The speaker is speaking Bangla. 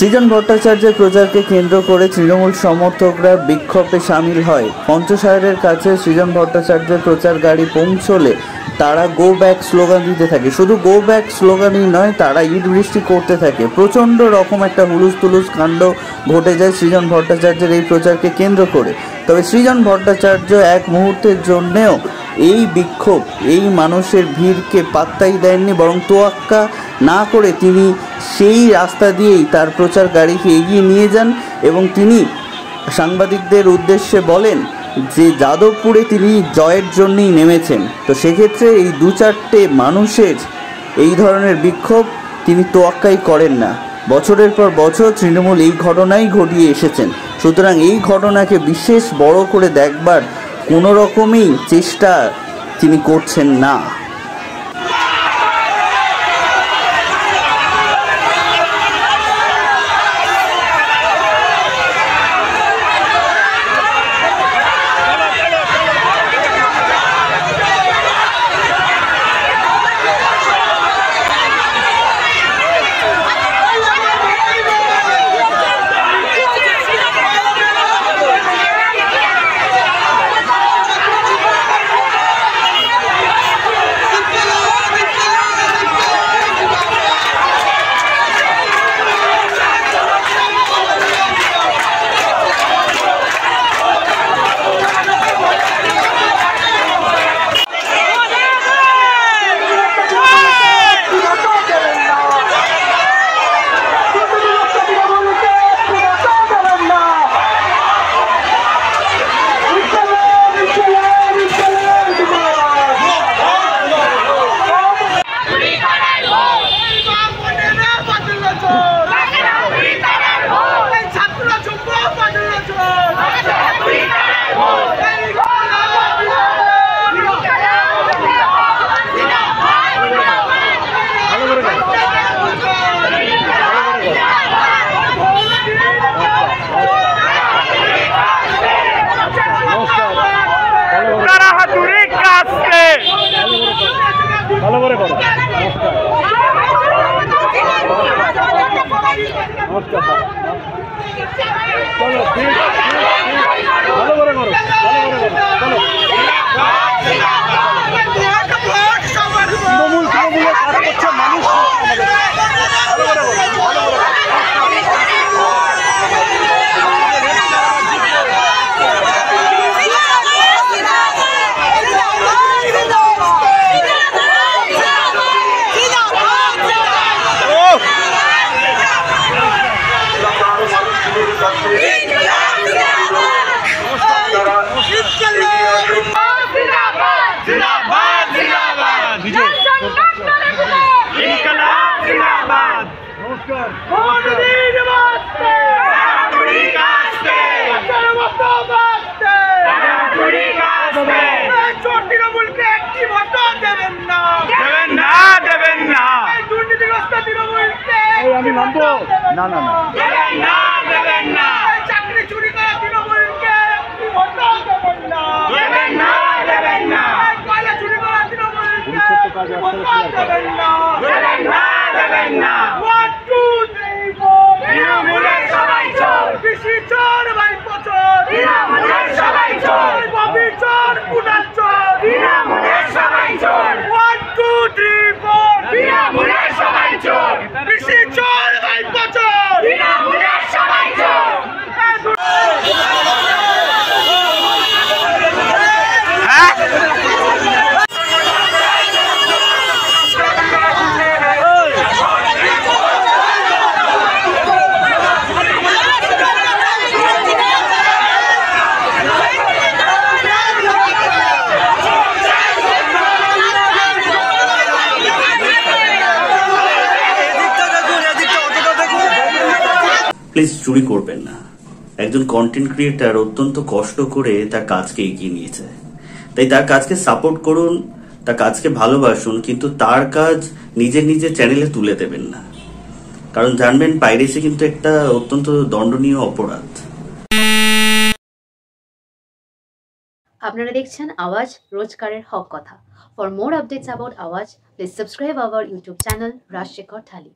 সৃজন ভট্টাচার্যের প্রচারকে কেন্দ্র করে তৃণমূল সমর্থকরা বিক্ষোভে সামিল হয়। পঞ্চশাহের কাছে সৃজন ভট্টাচার্যের প্রচার গাড়ি পৌঁছলে তারা গো ব্যাক স্লোগান দিতে থাকে। শুধু গো ব্যাক স্লোগানই নয়, তারা ইট বৃষ্টি করতে থাকে। প্রচণ্ড রকম একটা হুলুস তুলুস কাণ্ড ঘটে যায় সৃজন ভট্টাচার্যের এই প্রচারকে কেন্দ্র করে। তবে সৃজন ভট্টাচার্য এক মুহূর্তের জন্যেও এই বিক্ষোভ, এই মানুষের ভিড়কে পাত্তাই দেননি, বরং তোয়াক্কা না করে তিনি সেই রাস্তা দিয়েই তার প্রচার গাড়িকে এগিয়ে নিয়ে যান এবং তিনি সাংবাদিকদের উদ্দেশ্যে বলেন যে যাদবপুরে তিনি জয়ের জন্যই নেমেছেন। তো সেক্ষেত্রে এই দু চারটে মানুষের এই ধরনের বিক্ষোভ তিনি তোয়াক্কাই করেন না। বছরের পর বছর তৃণমূল এই ঘটনাই ঘটিয়ে এসেছেন। সুতরাং এই ঘটনাকে বিশেষ বড় করে দেখবার কোনো রকমই চেষ্টা তিনি করছেন না। ভালো করে করো। ভালো করে করো, চলো। তৃণমূল কাজ করছে মানুষ। আমি নামবো না না না দেবেন না, চাকরি চুরি করা তৃণমূলকে দেবেন না, দেবেন না, কয়লা চুরি করা তৃণমূলকে দেবেন না, দেবেন না। 1 2 3 4 তৃণমূলের সবাই চোর, কৃষি চোর, ভাইপো চোর, তৃণমূলের সবাই চোর, ববি চোর, কুনাল চোর, তৃণমূলের সবাই চোর। 1 2 3 4 তৃণমূলের সবাই চোর, কৃষি চোর, ভাইপো চোর, তৃণমূলের সবাই চোর। প্লিজ চুরি করবেন না। একজন কন্টেন্ট ক্রিয়েটার অত্যন্ত কষ্ট করে তার কাজকে এগিয়ে নিয়েছে, তাই তার কাজকে সাপোর্ট করুন, তার কাজকে ভালোবাসুন, কিন্তু তার কাজ নিজের চ্যানেলে তুলে দেবেন না। কারণ জানবেন পাইরেসি কিন্তু একটা অত্যন্ত দণ্ডনীয় অপরাধ। আপনারা দেখছেন আওয়াজ, রোজকারের হক কথা। For more updates about Awaaz, please subscribe our YouTube channel Rajshekhar thali.